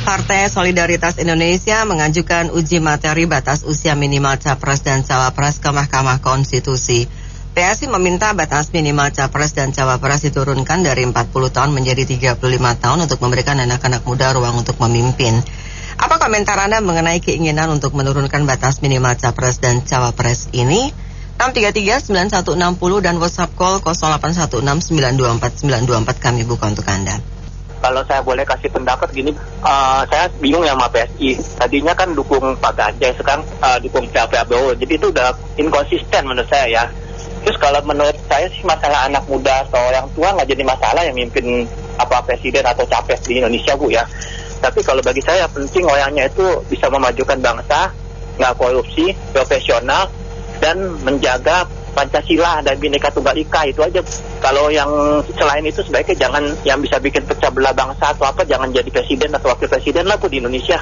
Partai Solidaritas Indonesia mengajukan uji materi batas usia minimal Capres dan Cawapres ke Mahkamah Konstitusi. PSI meminta batas minimal Capres dan Cawapres diturunkan dari 40 tahun menjadi 35 tahun untuk memberikan anak-anak muda ruang untuk memimpin. Apa komentar Anda mengenai keinginan untuk menurunkan batas minimal Capres dan Cawapres ini? 633-9160 dan WhatsApp call 0816924924 kami buka untuk Anda. Kalau saya boleh kasih pendapat gini, saya bingung ya sama PSI. Tadinya kan dukung Pak Ganjar, sekarang dukung Pak Prabowo. Jadi itu udah inkonsisten menurut saya ya. Terus kalau menurut saya sih masalah anak muda atau yang tua nggak jadi masalah yang mimpin presiden atau capres di Indonesia, Bu ya. Tapi kalau bagi saya penting orangnya itu bisa memajukan bangsa, nggak korupsi, profesional, dan menjaga Pancasila dan Bhinneka Tunggal Ika, itu aja. Kalau yang selain itu sebaiknya jangan, yang bisa bikin pecah belah bangsa atau apa, jangan jadi presiden atau wakil presiden lah Bu di Indonesia.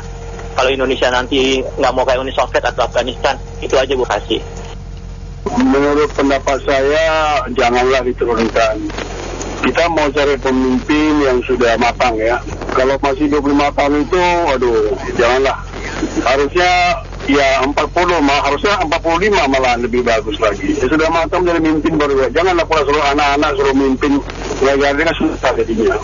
Kalau Indonesia nanti nggak mau kayak Uni Soviet atau Afghanistan, itu aja Bu kasih. Menurut pendapat saya, janganlah diturunkan. Kita mau cari pemimpin yang sudah matang ya. Kalau masih 25 tahun itu, aduh, janganlah. Harusnya ya 40, harusnya 45 malah lebih bagus lagi. Ya sudah matang dari mimpin baru ya. Janganlah pula suruh anak-anak suruh mimpin. Wajarnya susah jadinya.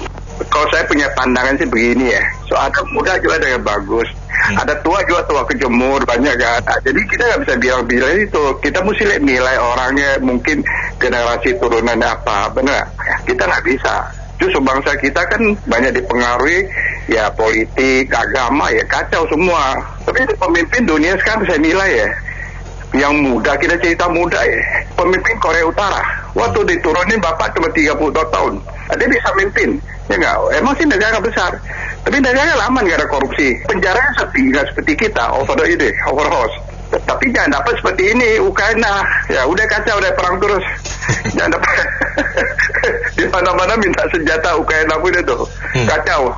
Kalau saya punya pandangan sih begini ya. So ada muda juga ada yang bagus. Ada tua juga tua kejemur banyak kan. Jadi kita nggak bisa bilang itu. Kita mesti nilai orangnya, mungkin generasi turunan apa, benar? Kita nggak bisa. Justru bangsa kita kan banyak dipengaruhi ya politik, agama ya kacau semua. Tapi pemimpin dunia sekarang saya nilai ya. Yang muda, kita cerita muda ya. Pemimpin Korea Utara. Waktu diturunin bapak cuma 32 tahun. Dia bisa mimpin. Ya enggak, emang sih negara besar. Tapi negara aman gak ada korupsi. Penjaranya sepi, nggak seperti kita, overhouse. Tapi jangan dapat seperti ini, Ukraina. Ya udah kacau, udah perang terus. Jangan dapat. Di mana-mana minta senjata Ukraina pun itu. Kacau.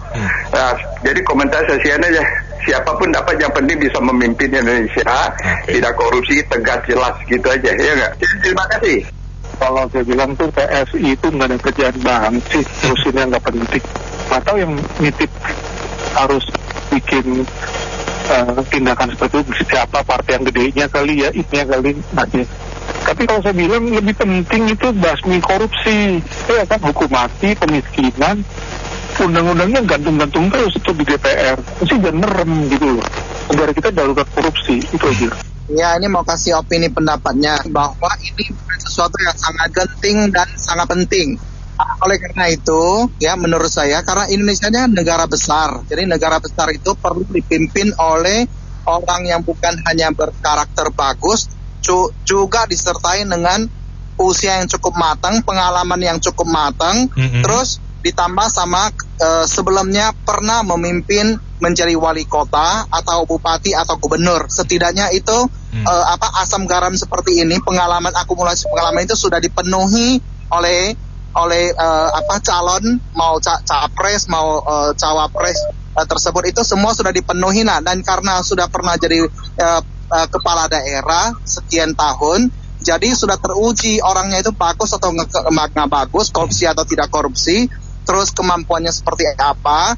Nah, jadi komentar saya aja. Siapapun dapat, yang penting bisa memimpin Indonesia. Tidak korupsi, tegas, jelas gitu aja. Ya enggak? Terima kasih. Kalau saya bilang tuh PSI itu nggak ada kerjaan banget sih, terusinnya nggak penting. Atau yang nitip harus bikin tindakan seperti itu, siapa partai yang gedenya kali ya, ini kali nanti. Tapi kalau saya bilang lebih penting itu basmi korupsi, ya kan, hukum mati, pemiskinan, undang-undangnya gantung-gantung terus itu di DPR, mesti jangan merem gitu loh. Negara kita darurat korupsi, itu aja. Ya, ini mau kasih opini pendapatnya bahwa ini sesuatu yang sangat genting dan sangat penting. Oleh karena itu, ya menurut saya, karena Indonesia ini negara besar, jadi negara besar itu perlu dipimpin oleh orang yang bukan hanya berkarakter bagus, juga disertai dengan usia yang cukup matang, pengalaman yang cukup matang, terus ditambah sama sebelumnya pernah memimpin menjadi wali kota atau bupati atau gubernur. Setidaknya itu asam garam seperti ini, akumulasi pengalaman itu sudah dipenuhi oleh calon, mau capres mau cawapres tersebut, itu semua sudah dipenuhi. Nah, dan karena sudah pernah jadi kepala daerah sekian tahun, jadi sudah teruji orangnya itu bagus atau nggak bagus, korupsi atau tidak korupsi, terus kemampuannya seperti apa.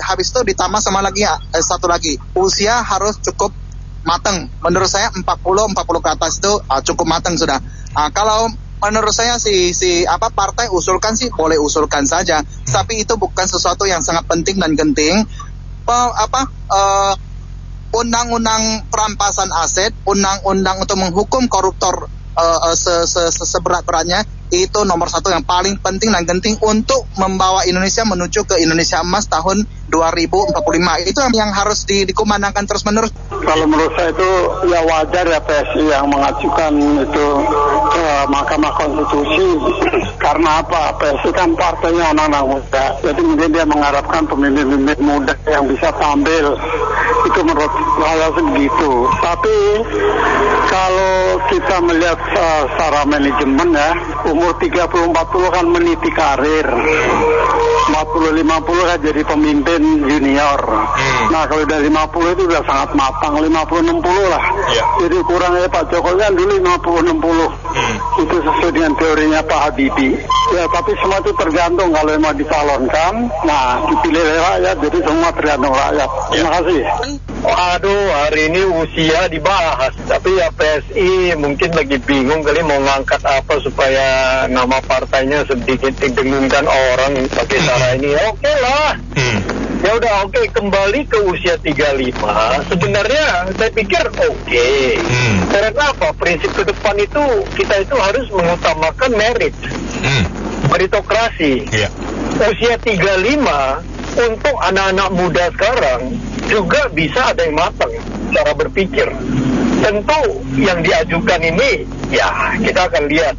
Habis itu ditambah sama lagi satu lagi, usia harus cukup matang. Menurut saya 40 ke atas itu cukup matang sudah. Kalau menurut saya partai usulkan sih boleh usulkan saja, tapi itu bukan sesuatu yang sangat penting dan genting. Undang-undang perampasan aset, undang-undang untuk menghukum koruptor seberat-beratnya, itu nomor satu yang paling penting dan genting untuk membawa Indonesia menuju ke Indonesia Emas tahun 2045. Itu yang harus dikumandangkan terus-menerus. Kalau menurut saya itu ya wajar ya PSI yang mengajukan itu ke Mahkamah Konstitusi. Karena apa? PSI kan partainya anak-anak muda. Jadi mungkin dia mengharapkan pemimpin-pemimpin muda yang bisa tampil. Itu menurut saya segitu. Tapi kalau kita melihat secara manajemen ya, umur 30-40 kan meniti karir. 40 40-50 kan jadi pemimpin junior. Nah kalau udah 50 itu udah sangat matang, 50-60 lah. Jadi kurangnya Pak Jokowi kan dulu 50-60. Itu sesuai dengan teorinya Pak Habibie. Ya tapi semua itu tergantung kalau mau dicalonkan, nah dipilih oleh rakyat, jadi semua tergantung rakyat. Terima kasih. Aduh, hari ini usia dibahas, tapi ya PSI mungkin lagi bingung kali mau ngangkat apa supaya nama partainya sedikit didengungkan orang pakai cara ini. Oke lah. Ya udah oke, kembali ke usia 35. Sebenarnya saya pikir oke. Karena apa? Prinsip ke depan itu kita itu harus mengutamakan merit. Meritokrasi. Usia 35 untuk anak-anak muda sekarang juga bisa ada yang matang cara berpikir. Tentu yang diajukan ini ya kita akan lihat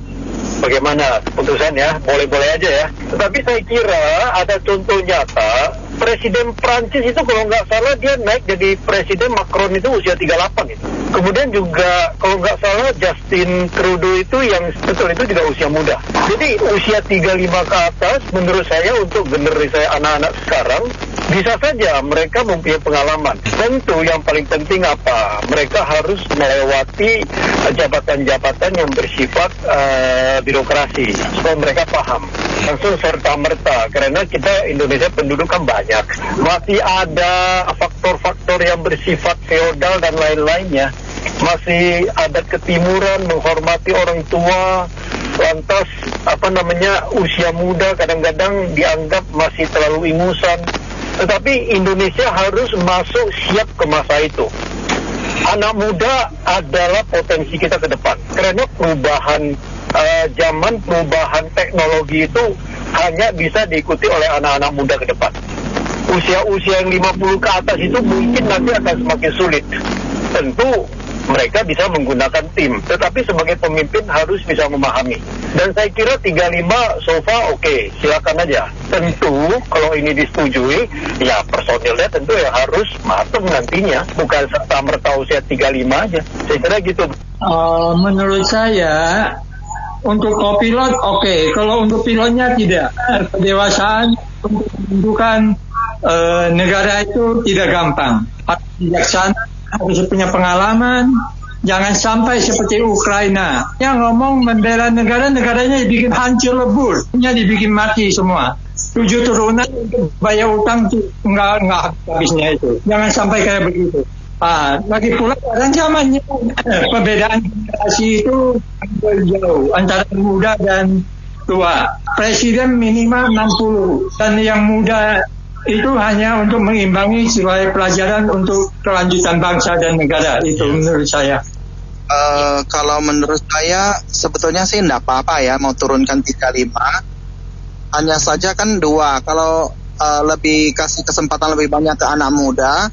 bagaimana keputusan ya, boleh-boleh aja ya. Tetapi saya kira ada contoh nyata, Presiden Prancis itu kalau nggak salah dia naik jadi Presiden, Macron itu usia 38 itu. Kemudian juga kalau nggak salah Justin Trudeau itu yang betul itu juga usia muda. Jadi usia 35 ke atas menurut saya untuk generasi saya anak-anak sekarang bisa saja mereka mempunyai pengalaman. Tentu yang paling penting apa? Mereka harus melewati jabatan-jabatan yang bersifat birokrasi supaya mereka paham langsung serta-merta. Karena kita Indonesia penduduk kan banyak, masih ada faktor-faktor yang bersifat feodal dan lain-lainnya. Masih ada ketimuran, menghormati orang tua, lantas usia muda kadang-kadang dianggap masih terlalu ingusan. Tetapi Indonesia harus masuk siap ke masa itu. Anak muda adalah potensi kita ke depan. Karena perubahan zaman, perubahan teknologi itu hanya bisa diikuti oleh anak-anak muda ke depan. Usia-usia yang 50 ke atas itu mungkin nanti akan semakin sulit. Tentu mereka bisa menggunakan tim, tetapi sebagai pemimpin harus bisa memahami. Dan saya kira 35 so far oke, silakan aja. Tentu kalau ini disetujui, ya personilnya tentu ya harus matang nantinya, bukan serta-merta usia 35 aja. Saya kira gitu. Menurut saya untuk kopilot oke, kalau untuk pilotnya tidak. Kedewasaan untuk menentukan negara itu tidak gampang. Harus bijaksana, harus punya pengalaman. Jangan sampai seperti Ukraina yang ngomong membela negara, negaranya dibikin hancur lebur, dibikin mati semua. 7 turunan untuk bayar utang itu nggak habisnya itu. Jangan sampai kayak begitu. Lagi pula kadang zamannya perbedaan generasi itu jauh antara muda dan tua. Presiden minimal 60 dan yang muda itu hanya untuk mengimbangi sebagai pelajaran untuk kelanjutan bangsa dan negara. Itu menurut saya. Kalau menurut saya sebetulnya sih enggak apa-apa ya mau turunkan 35. Hanya saja kan 2. Kalau lebih kasih kesempatan lebih banyak ke anak muda,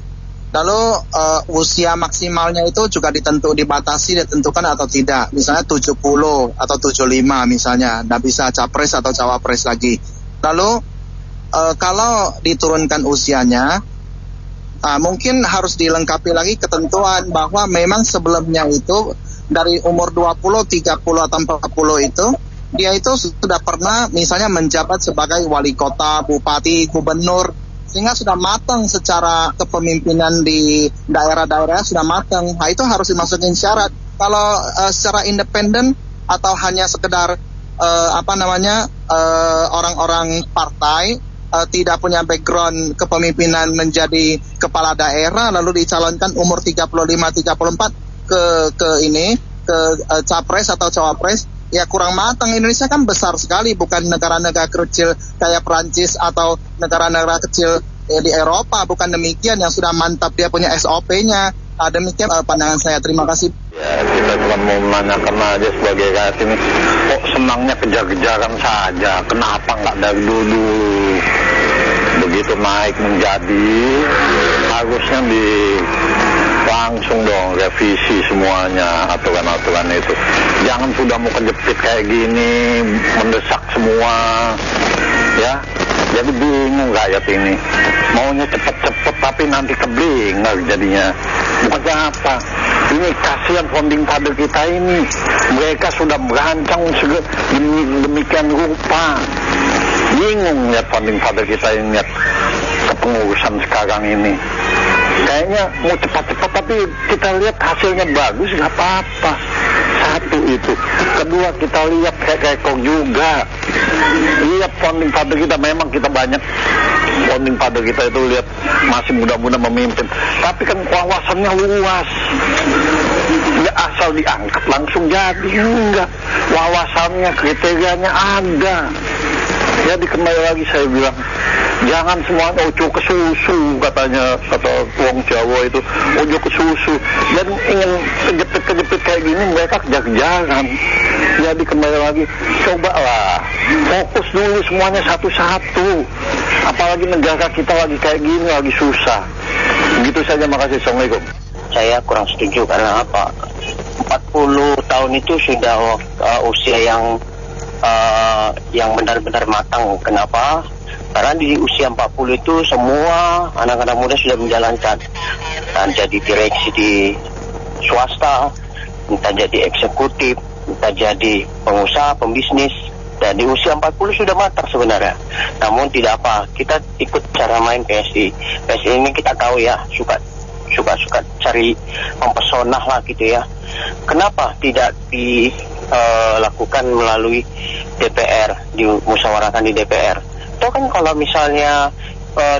lalu usia maksimalnya itu juga ditentukan atau tidak. Misalnya 70 atau 75 misalnya, enggak bisa capres atau cawapres lagi. Lalu kalau diturunkan usianya, mungkin harus dilengkapi lagi ketentuan bahwa memang sebelumnya itu dari umur 20, 30 atau 40 itu dia itu sudah pernah misalnya menjabat sebagai wali kota, bupati, gubernur, sehingga sudah matang secara kepemimpinan di daerah-daerah sudah matang. Nah itu harus dimasukin syarat. Kalau secara independen atau hanya sekedar orang-orang partai tidak punya background kepemimpinan menjadi kepala daerah lalu dicalonkan umur 35-34 ke capres atau cawapres, ya kurang matang. Indonesia kan besar sekali, bukan negara-negara kecil kayak Prancis atau negara-negara kecil di Eropa. Bukan demikian, yang sudah mantap dia punya SOP-nya. Demikian pandangan saya. Terima kasih. Ya, kita cuma mau menanyakan aja sebagai rakyat ini, kok senangnya kejar-kejaran saja, kenapa nggak dari dulu? Begitu naik menjadi, harusnya langsung dong revisi semuanya aturan-aturan itu. Jangan sudah mau kejepit kayak gini, mendesak semua, ya. Jadi bingung rakyat ini, maunya cepet-cepet tapi nanti kebingung jadinya. Bukannya apa? Ini kasihan founding father kita ini, mereka sudah merancang demikian rupa. Bingung lihat founding father kita yang lihat kepengurusan sekarang ini. Kayaknya mau cepat-cepat tapi kita lihat hasilnya bagus nggak apa-apa. Satu itu. Kedua kita lihat rekor juga. Lihat founding father kita, memang kita banyak founding father kita itu lihat masih muda-muda memimpin. Tapi kan wawasannya luas. Nggak asal diangkat langsung jadi, enggak. Wawasannya, kriterianya ada. Jadi kembali lagi saya bilang, jangan semuanya ojo ke susu, katanya kata wong Jawa itu, ojo ke susu. Dan ingin kejepit-kejepit kayak gini mereka kejar-kejaran. Jadi kembali lagi, cobalah fokus dulu semuanya satu-satu. Apalagi negara kita lagi kayak gini, lagi susah. Begitu saja, makasih. Assalamualaikum. Saya kurang setuju karena apa? 40 tahun itu sudah usia yang benar-benar matang. Kenapa? Karena di usia 40 itu semua anak-anak muda sudah menjalankan, dan jadi direksi di swasta, entah jadi eksekutif, entah jadi pengusaha, pembisnis. Dan di usia 40 sudah matang sebenarnya. Namun tidak apa, kita ikut cara main PSI. PSI ini kita tahu ya, suka cari mempesona lah gitu ya. Kenapa tidak dilakukan melalui DPR, dimusyawarahkan di DPR? Itu kan kalau misalnya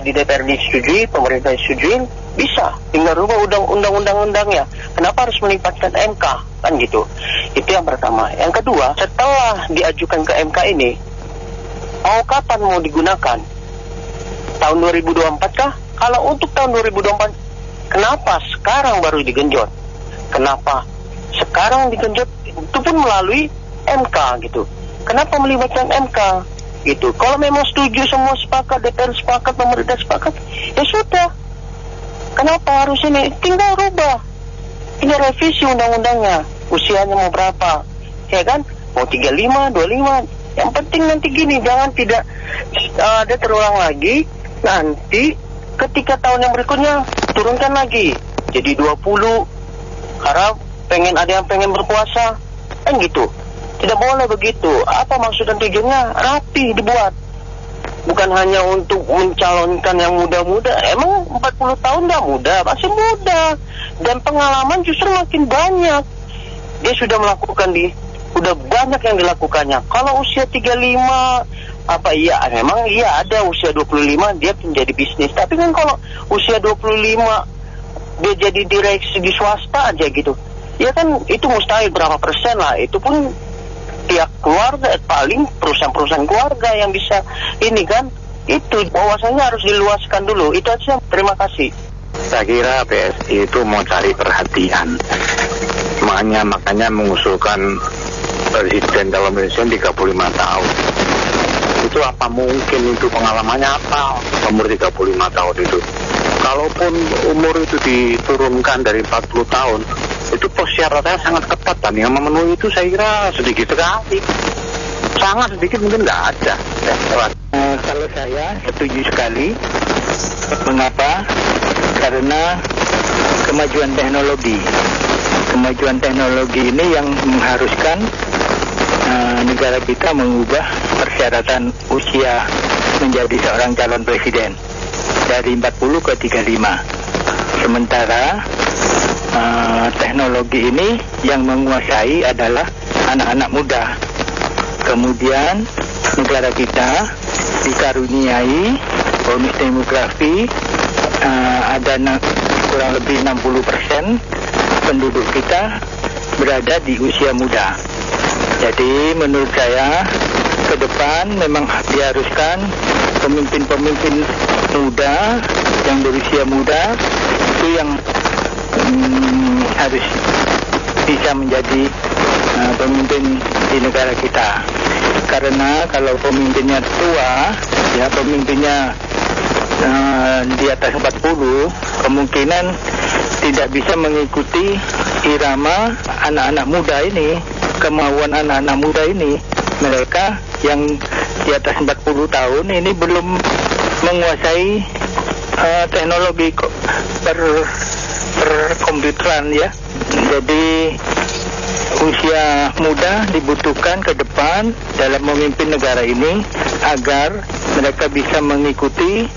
di DPR disetujui, pemerintah disetujui, bisa tinggal rubah undang-undangnya. Kenapa harus melibatkan MK? Kan gitu. Itu yang pertama. Yang kedua, setelah diajukan ke MK ini, mau kapan mau digunakan? Tahun 2024 kah? Kalau untuk tahun 2024, kenapa sekarang baru digenjot? Kenapa sekarang digenjot? Itu pun melalui MK gitu. Kenapa melibatkan MK? Gitu. Kalau memang setuju semua sepakat, DPR sepakat, pemerintah sepakat, ya sudah. Kenapa harus ini? Tinggal rubah, tinggal revisi undang-undangnya. Usianya mau berapa? Ya kan? Mau 35, 25. Yang penting nanti gini, jangan tidak ada terulang lagi. Nanti ketika tahun yang berikutnya turunkan lagi jadi 20. Karena ada yang pengen berkuasa, kan gitu. Tidak boleh begitu. Apa maksud dan tujuannya? Rapi dibuat. Bukan hanya untuk mencalonkan yang muda-muda. Emang 40 tahun dah muda, masih muda. Dan pengalaman justru makin banyak. Dia sudah melakukan udah banyak yang dilakukannya. Kalau usia 35, memang ada usia 25 dia menjadi bisnis. Tapi kan kalau usia 25 dia jadi direksi di swasta aja gitu. Ya kan itu mustahil, berapa persen lah. Itu pun pihak keluarga, paling perusahaan-perusahaan keluarga yang bisa ini kan. Itu bahwasanya harus diluaskan dulu. Itu aja, terima kasih. Saya kira PSI itu mau cari perhatian. Makanya mengusulkan presiden dalam Indonesia 35 tahun. Itu apa mungkin itu pengalamannya apa umur 35 tahun itu? Kalaupun umur itu diturunkan dari 40 tahun, itu persyaratannya sangat ketat, dan yang memenuhi itu saya kira sedikit sekali. Sangat sedikit, mungkin nggak ada. Kalau saya setuju sekali. Mengapa? Karena kemajuan teknologi. Kemajuan teknologi ini yang mengharuskan negara kita mengubah persyaratan usia menjadi seorang calon presiden dari 40 ke 35. Sementara teknologi ini yang menguasai adalah anak-anak muda. Kemudian negara kita dikaruniai bonus demografi, ada kurang lebih 60% penduduk kita berada di usia muda. Jadi menurut saya ke depan memang diharuskan pemimpin-pemimpin muda yang berusia muda itu yang harus bisa menjadi pemimpin di negara kita. Karena kalau pemimpinnya tua, ya pemimpinnya di atas 40, kemungkinan tidak bisa mengikuti irama anak-anak muda ini, kemauan anak-anak muda ini. Mereka yang di atas 40 tahun ini belum menguasai teknologi perkomputeran ya. Jadi usia muda dibutuhkan ke depan dalam memimpin negara ini agar mereka bisa mengikuti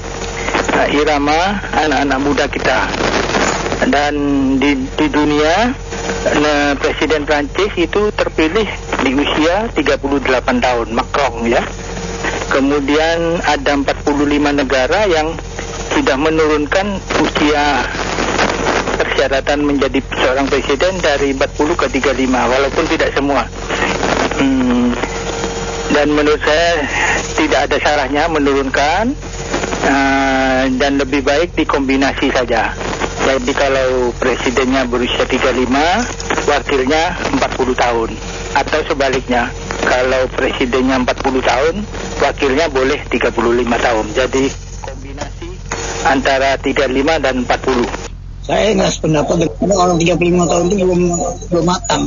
irama anak-anak muda kita. Dan di dunia Presiden Prancis itu terpilih di usia 38 tahun, Macron ya. Kemudian ada 45 negara yang sudah menurunkan usia persyaratan menjadi seorang presiden dari 40 ke 35, walaupun tidak semua. Dan menurut saya tidak ada salahnya menurunkan, dan lebih baik dikombinasi saja. Jadi kalau presidennya berusia 35, wakilnya 40 tahun. Atau sebaliknya, kalau presidennya 40 tahun, wakilnya boleh 35 tahun. Jadi kombinasi antara 35 dan 40. Saya nggak sependapat dengan orang 35 tahun itu belum matang.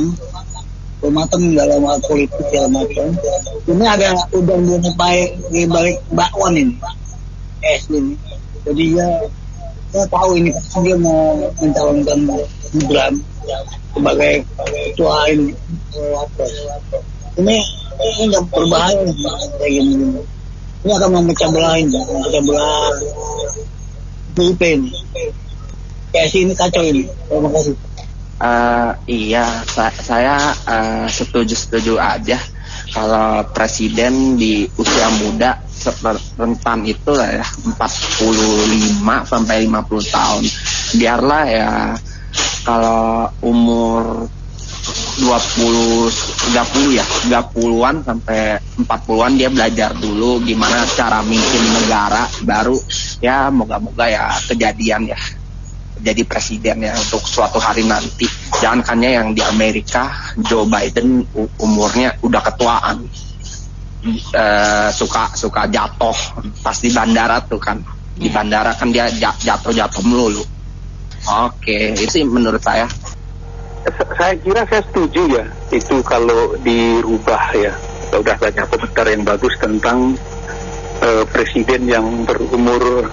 Belum matang dalam hal politik segala macam. Ini ada udah baik di balik bakwan ini. Ini. Jadi saya tahu ini dia mau mencalonkan Gibran sebagai ketua ini. Ini nggak berbahaya kayak gini. Ini akan memecah belah PDIP ini. PSI ini kacau ini. Terima kasih. Iya, saya setuju aja kalau presiden di usia muda rentan itu lah ya 45 sampai 50 tahun. Biarlah ya kalau umur 30-an sampai 40-an dia belajar dulu gimana cara mimpin negara, baru ya moga-moga ya kejadian ya jadi presiden ya untuk suatu hari nanti. Jangankannya yang di Amerika Joe Biden umurnya udah ketuaan, suka jatuh pas di bandara tuh kan, di bandara kan dia jatuh melulu. Oke, itu sih menurut saya. Saya kira saya setuju ya itu kalau dirubah ya. Udah banyak komentar yang bagus tentang presiden yang berumur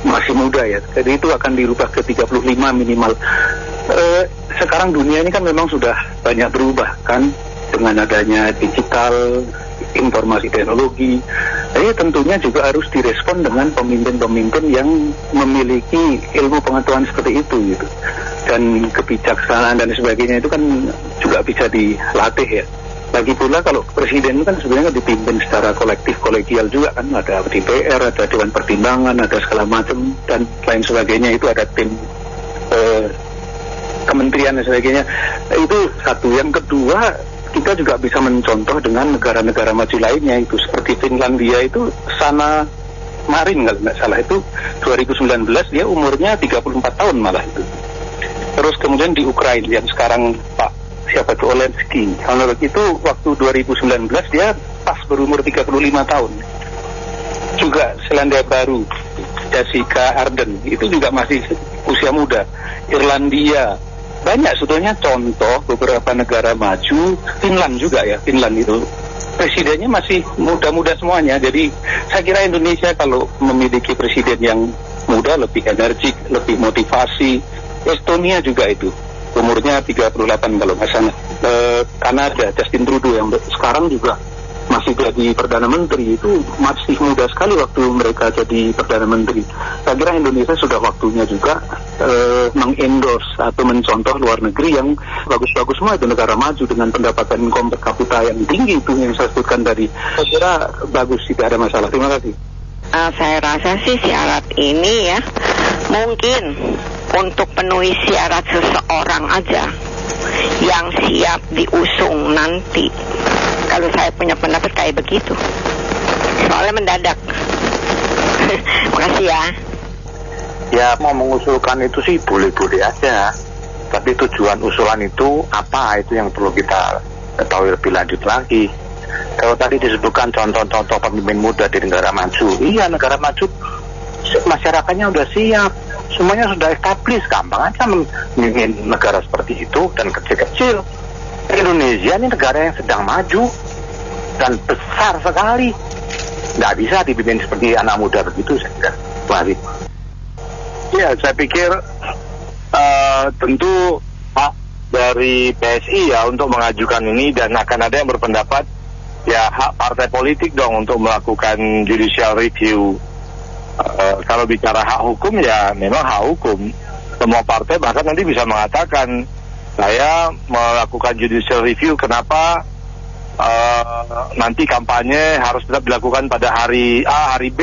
masih muda ya. Jadi itu akan dirubah ke 35 minimal. Sekarang dunia ini kan memang sudah banyak berubah kan dengan adanya digital, informasi teknologi. Jadi tentunya juga harus direspon dengan pemimpin-pemimpin yang memiliki ilmu pengetahuan seperti itu gitu. Dan kebijaksanaan dan sebagainya itu kan juga bisa dilatih ya. Lagi pula kalau presiden itu kan sebenarnya dipimpin secara kolektif, kolegial juga kan, ada DPR, ada Dewan Pertimbangan, ada segala macam dan lain sebagainya, itu ada tim kementerian dan sebagainya. Itu satu. Yang kedua, kita juga bisa mencontoh dengan negara-negara maju lainnya, itu seperti Finlandia itu Sanna Marin kalau nggak salah itu 2019 dia umurnya 34 tahun malah itu. Terus kemudian di Ukraina yang sekarang siapa itu Zelensky, itu waktu 2019 dia pas berumur 35 tahun. Juga Selandia Baru, Jacinda Ardern itu juga masih usia muda. Irlandia, banyak sebetulnya contoh beberapa negara maju. Finland juga ya, Finland itu presidennya masih muda-muda semuanya. Jadi saya kira Indonesia kalau memiliki presiden yang muda, lebih energik, lebih motivasi. Estonia juga itu umurnya 38 kalau nggak salah. Kanada, Justin Trudeau yang sekarang juga masih jadi Perdana Menteri, itu masih muda sekali waktu mereka jadi Perdana Menteri. Saya kira Indonesia sudah waktunya juga mengendorse atau mencontoh luar negeri yang bagus-bagus semua itu negara maju dengan pendapatan income per kapita yang tinggi itu yang saya sebutkan tadi. Saya kira bagus, tidak ada masalah. Terima kasih. Saya rasa sih syarat ini ya mungkin untuk penuhi syarat seseorang aja yang siap diusung nanti. Kalau saya punya pendapat kayak begitu, soalnya mendadak. Makasih ya. Ya mau mengusulkan itu sih boleh-boleh aja, tapi tujuan usulan itu apa, itu yang perlu kita ketahui lebih lanjut lagi. Kalau tadi disebutkan contoh-contoh pemimpin muda di negara maju, iya negara maju masyarakatnya udah siap, semuanya sudah established, gampang aja memimpin negara seperti itu dan kecil-kecil. Indonesia ini negara yang sedang maju dan besar sekali, nggak bisa dipimpin seperti anak muda begitu saya kira. Ya, saya pikir tentu dari PSI ya untuk mengajukan ini, dan akan ada yang berpendapat ya hak partai politik dong untuk melakukan judicial review. Kalau bicara hak hukum ya memang hak hukum. Semua partai bahkan nanti bisa mengatakan saya melakukan judicial review, kenapa nanti kampanye harus tetap dilakukan pada hari A, hari B.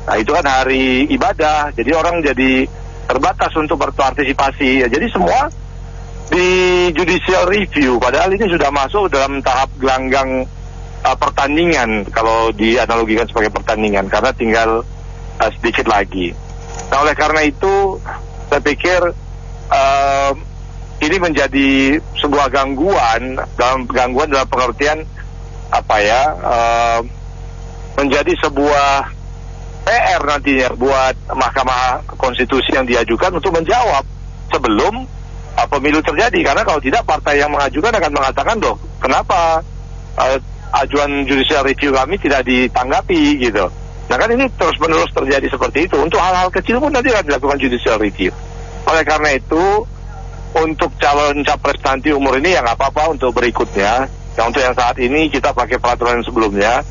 Nah itu kan hari ibadah, jadi orang jadi terbatas untuk berpartisipasi. Ya, jadi semua di judicial review, padahal ini sudah masuk dalam tahap gelanggang pertandingan kalau dianalogikan sebagai pertandingan, karena tinggal sedikit lagi. Nah oleh karena itu saya pikir ini menjadi sebuah gangguan dalam pengertian apa ya, menjadi sebuah PR nantinya buat Mahkamah Konstitusi yang diajukan untuk menjawab sebelum pemilu terjadi, karena kalau tidak partai yang mengajukan akan mengatakan loh kenapa ajuan judicial review kami tidak ditanggapi gitu. Nah kan ini terus menerus terjadi seperti itu, untuk hal-hal kecil pun nanti akan dilakukan judicial review. Oleh karena itu untuk calon capres nanti umur ini ya nggak apa-apa untuk berikutnya. Yang untuk yang saat ini kita pakai peraturan sebelumnya.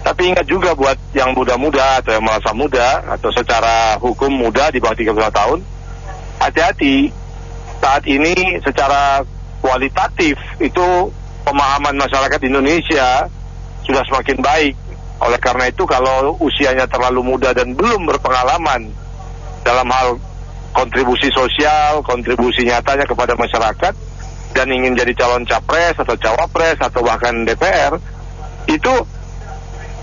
Tapi ingat juga buat yang muda-muda atau yang merasa muda atau secara hukum muda di bawah 35 tahun, hati-hati. Saat ini secara kualitatif itu pemahaman masyarakat Indonesia sudah semakin baik. Oleh karena itu kalau usianya terlalu muda dan belum berpengalaman dalam hal kontribusi sosial, kontribusi nyatanya kepada masyarakat, dan ingin jadi calon capres atau cawapres atau bahkan DPR, itu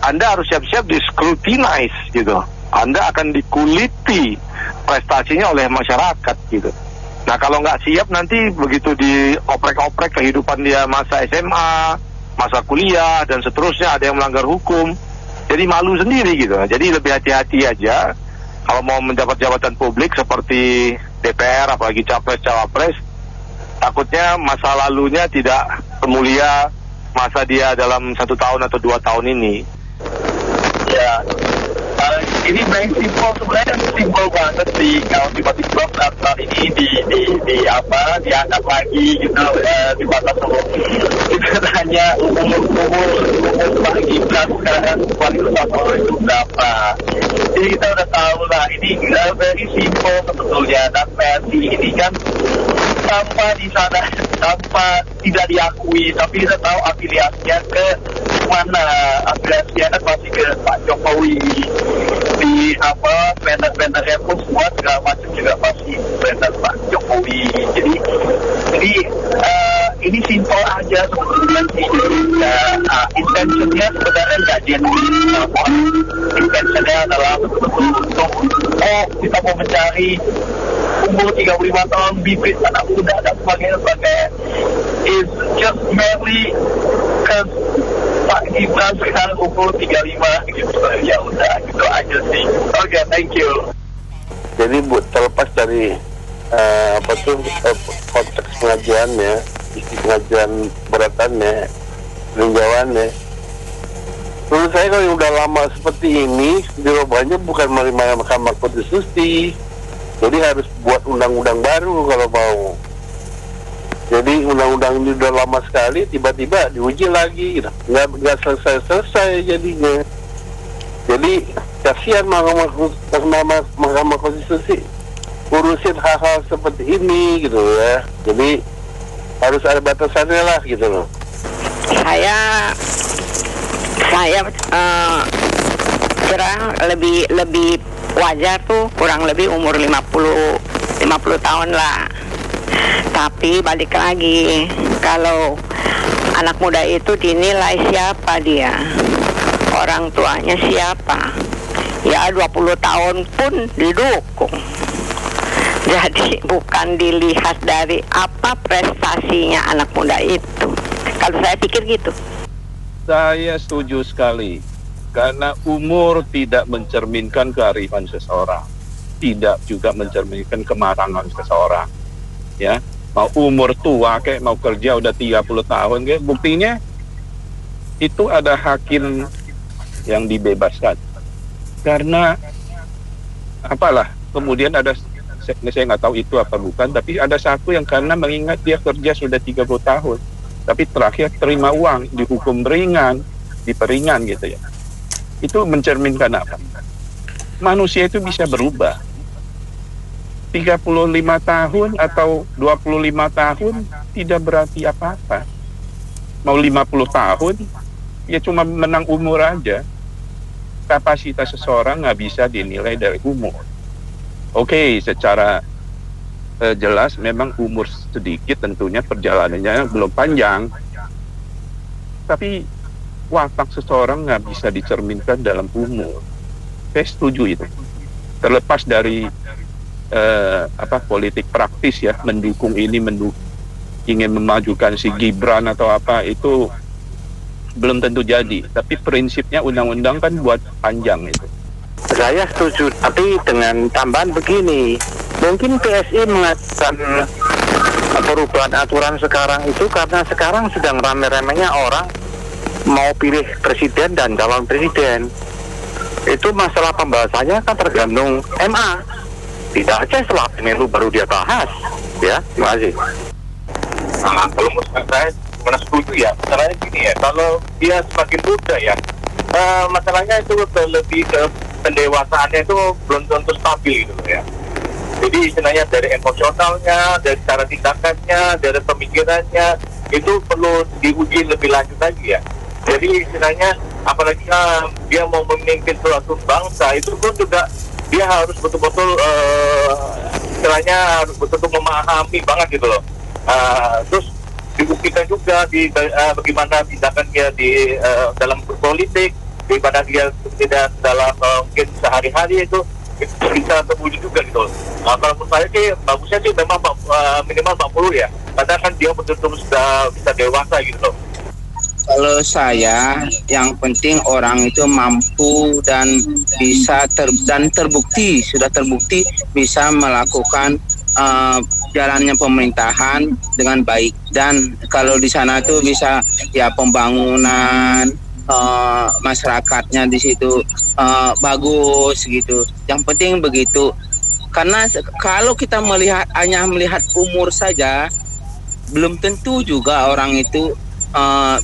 Anda harus siap-siap di-scrutinize gitu. Anda akan dikuliti prestasinya oleh masyarakat gitu. Nah kalau nggak siap nanti begitu dioprek-oprek kehidupan dia masa SMA, masa kuliah dan seterusnya, ada yang melanggar hukum, jadi malu sendiri gitu. Jadi lebih hati-hati aja kalau mau mendapat jabatan publik seperti DPR, apalagi capres-cawapres. Takutnya masa lalunya tidak semulia masa dia dalam 1 tahun atau 2 tahun ini. Ya, ini main simpel, sebenarnya simpel banget sih kalau tiba-tiba daftar ini diangkat lagi gitu, dibatas umur. Itu hanya umur Pak Gibran sekarang itu berapa. Jadi kita udah tahu lah, ini very simple sebetulnya, dan versi ini kan tanpa di sana, tanpa tidak diakui, tapi kita tahu afiliasinya ke mana. Afiliasinya kan masih ke Pak Jokowi, di banner-bannernya pun semua segala macam juga masih banner Pak Jokowi. Jadi ini simpel aja sebetulnya sih. Intentionnya sebenarnya nggak genuine. Intentionnya adalah untuk kita mau mencari umur 35 tahun bibit anak muda dan sebagainya. Is just merely because Pak Gibran sekarang umur 35 gitu. Ya udah gitu aja sih. Oke, thank you. Jadi terlepas dari konteks pengajuannya, isi pengajuan beratannya, peninjauannya, menurut saya kalau udah lama seperti ini, jawabannya bukan menerima Mahkamah Konstitusi. Jadi harus buat undang-undang baru kalau mau. Jadi undang-undang ini udah lama sekali, tiba-tiba diuji lagi, gitu. Nggak selesai jadinya. Jadi kasihan Mahkamah Konstitusi urusin hal-hal seperti ini gitu ya. Jadi harus ada batasannya lah gitu loh. Saya kira lebih wajar tuh kurang lebih umur 50 tahun lah. Tapi balik lagi, kalau anak muda itu dinilai siapa dia, orang tuanya siapa, ya 20 tahun pun didukung. Jadi bukan dilihat dari apa prestasinya anak muda itu. Kalau saya pikir gitu. Saya setuju sekali, karena umur tidak mencerminkan kearifan seseorang, tidak juga mencerminkan kematangan seseorang. Ya, mau umur tua kayak mau kerja udah 30 tahun kayak, buktinya itu ada hakim yang dibebaskan karena apalah, kemudian ada saya nggak tahu itu apa bukan, tapi ada satu yang karena mengingat dia kerja sudah 30 tahun, tapi terakhir terima uang, dihukum ringan, diperingan gitu ya. Itu mencerminkan apa? Manusia itu bisa berubah. 35 tahun atau 25 tahun tidak berarti apa-apa. Mau 50 tahun, ya cuma menang umur aja. Kapasitas seseorang nggak bisa dinilai dari umur. Oke, secara jelas memang umur sedikit tentunya perjalanannya belum panjang. Tapi watak seseorang nggak bisa dicerminkan dalam umur. Saya setuju itu. Terlepas dari politik praktis ya, mendukung ini, ingin memajukan si Gibran atau apa, itu belum tentu jadi. Tapi prinsipnya undang-undang kan buat panjang itu. Saya setuju, tapi dengan tambahan begini, mungkin PSI mengajukan perubahan aturan sekarang itu karena sekarang sedang rame-ramenya orang mau pilih presiden dan calon presiden. Itu masalah pembahasannya kan tergantung MA. Tidak aja setelah pemilu baru dia bahas. Ya, terima kasih. Nah, kalau menurut saya mana setuju ya, masalahnya gini ya, kalau dia semakin muda ya, masalahnya itu lebih ke pendewasaannya itu belum tentu stabil gitu ya. Jadi istilahnya dari emosionalnya, dari cara tindakannya, dari pemikirannya, itu perlu diuji lebih lanjut lagi ya. Jadi istilahnya apalagi dia mau memimpin suatu bangsa, itu pun juga dia harus betul-betul istilahnya harus betul-betul memahami banget gitu loh. Terus dibuktikan juga di bagaimana tindakan dia di dalam berpolitik, bagaimana dia tidak dalam mungkin sehari-hari itu bisa teruji juga gitu. Kalau menurut saya sih bagusnya sih memang minimal 40 ya, karena kan dia betul-betul sudah bisa dewasa gitu loh. Kalau saya, yang penting orang itu mampu dan bisa terbukti, sudah terbukti bisa melakukan jalannya pemerintahan dengan baik. Dan kalau di sana tuh bisa ya pembangunan masyarakatnya di situ bagus gitu. Yang penting begitu. Karena kalau kita hanya melihat umur saja, belum tentu juga orang itu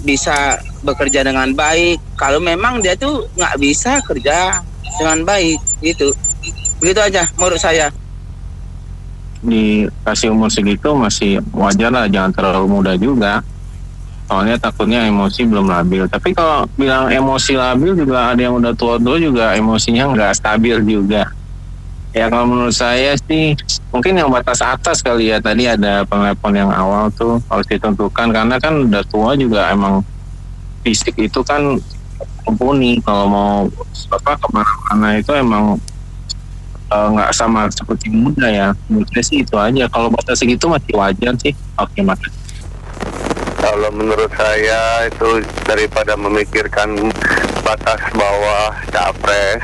bisa bekerja dengan baik. Kalau memang dia tuh nggak bisa kerja dengan baik gitu. Begitu aja menurut saya. Dikasih umur segitu masih wajar lah, jangan terlalu muda juga. Soalnya takutnya emosi belum labil. Tapi kalau bilang emosi labil juga ada yang udah tua-tua juga emosinya nggak stabil juga. Ya kalau menurut saya sih mungkin yang batas atas kali ya, tadi ada penelpon yang awal tuh harus ditentukan, karena kan udah tua juga emang fisik itu kan mumpuni. Kalau mau kemana-mana itu emang nggak sama seperti muda ya. Menurut saya sih itu aja. Kalau batas segitu masih wajar sih. Oke, makasih. Kalau menurut saya itu daripada memikirkan batas bawah capres,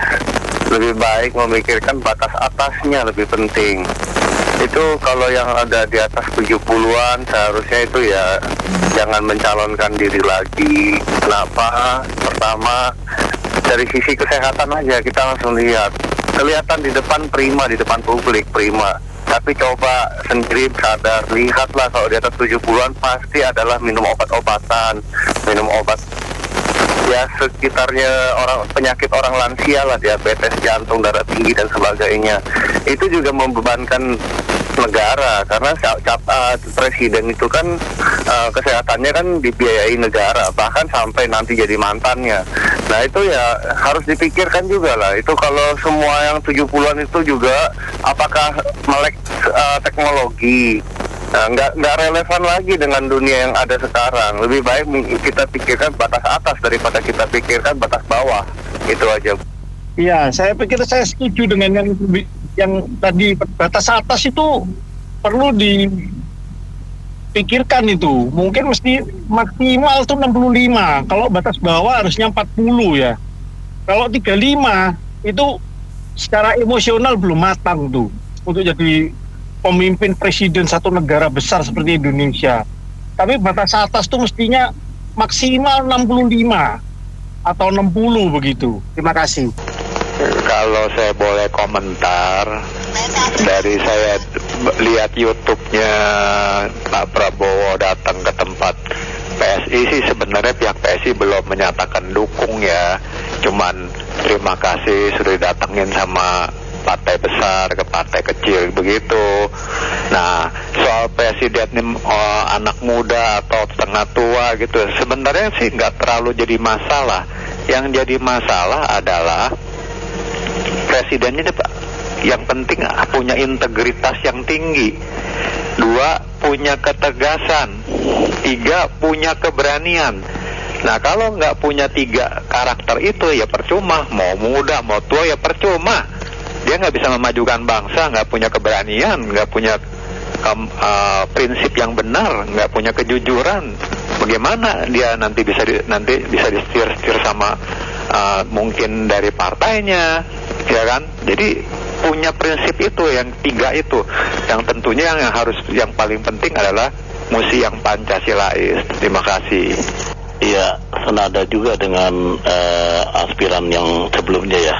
lebih baik memikirkan batas atasnya, lebih penting. Itu kalau yang ada di atas 70-an seharusnya itu ya jangan mencalonkan diri lagi. Kenapa? Pertama, dari sisi kesehatan aja kita langsung lihat. Kelihatan di depan prima, di depan publik prima. Tapi coba sendiri sadar, lihatlah kalau di atas 70-an pasti adalah minum obat-obatan, minum obat ya sekitarnya orang penyakit orang lansia lah, diabetes, jantung, darah tinggi dan sebagainya. Itu juga membebankan negara karena presiden itu kan kesehatannya kan dibiayai negara, bahkan sampai nanti jadi mantannya. Nah itu ya harus dipikirkan juga lah. Itu kalau semua yang 70-an itu juga apakah melek teknologi, nggak relevan lagi dengan dunia yang ada sekarang. Lebih baik kita pikirkan batas atas daripada kita pikirkan batas bawah. Itu aja. Iya, saya pikir saya setuju dengan yang tadi. Batas atas itu perlu dipikirkan itu. Mungkin mesti maksimal tuh 65. Kalau batas bawah harusnya 40 ya. Kalau 35 itu secara emosional belum matang tuh untuk jadi pemimpin presiden satu negara besar seperti Indonesia. Tapi batas atas tuh mestinya maksimal 65 atau 60 begitu. Terima kasih. Kalau saya boleh komentar, dari saya lihat YouTube-nya Pak Prabowo datang ke tempat PSI sih, sebenarnya pihak PSI belum menyatakan dukung ya. Cuman terima kasih sudah didatengin sama partai besar ke partai kecil begitu. Nah, soal presiden anak muda atau setengah tua gitu, sebenarnya sih nggak terlalu jadi masalah. Yang jadi masalah adalah presidennya yang penting punya integritas yang tinggi. 2, punya ketegasan. 3, punya keberanian. Nah, kalau nggak punya 3 karakter itu ya percuma. Mau muda, mau tua ya percuma. Dia nggak bisa memajukan bangsa, nggak punya keberanian, nggak punya prinsip yang benar, nggak punya kejujuran. Bagaimana dia nanti bisa disetir sama mungkin dari partainya, ya kan? Jadi punya prinsip itu, yang 3 itu, yang tentunya yang paling penting adalah musi yang Pancasilais. Terima kasih. Iya, senada juga dengan aspiran yang sebelumnya ya.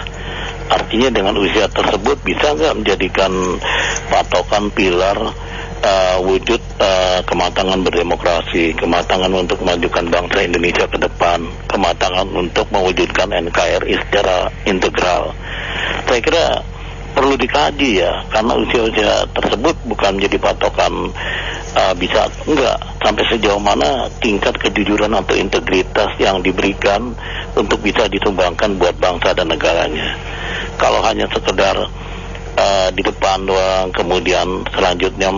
Artinya dengan usia tersebut bisa nggak menjadikan patokan pilar wujud kematangan berdemokrasi, kematangan untuk memajukan bangsa Indonesia ke depan, kematangan untuk mewujudkan NKRI secara integral. Saya kira perlu dikaji ya, karena usia-usia tersebut bukan menjadi patokan bisa enggak sampai sejauh mana tingkat kejujuran atau integritas yang diberikan untuk bisa disumbangkan buat bangsa dan negaranya. Kalau hanya sekedar di depan doang, kemudian selanjutnya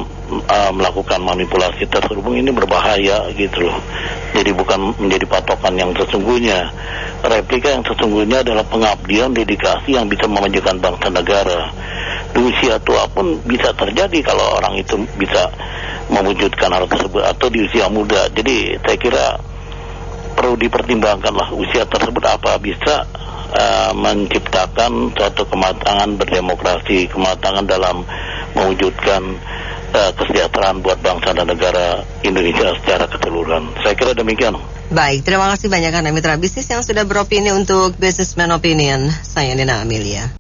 melakukan manipulasi terselubung, ini berbahaya gitu loh. Jadi bukan menjadi patokan yang sesungguhnya. Replika yang sesungguhnya adalah pengabdian, dedikasi yang bisa memajukan bangsa negara. Di usia tua pun bisa terjadi kalau orang itu bisa mewujudkan hal tersebut, atau di usia muda. Jadi saya kira perlu dipertimbangkanlah usia tersebut apa bisa menciptakan suatu kematangan berdemokrasi, kematangan dalam mewujudkan kesejahteraan buat bangsa dan negara Indonesia secara keseluruhan. Saya kira demikian. Baik, terima kasih banyak Anda mitra bisnis yang sudah beropini untuk Businessman Opinion. Saya Nina Amelia.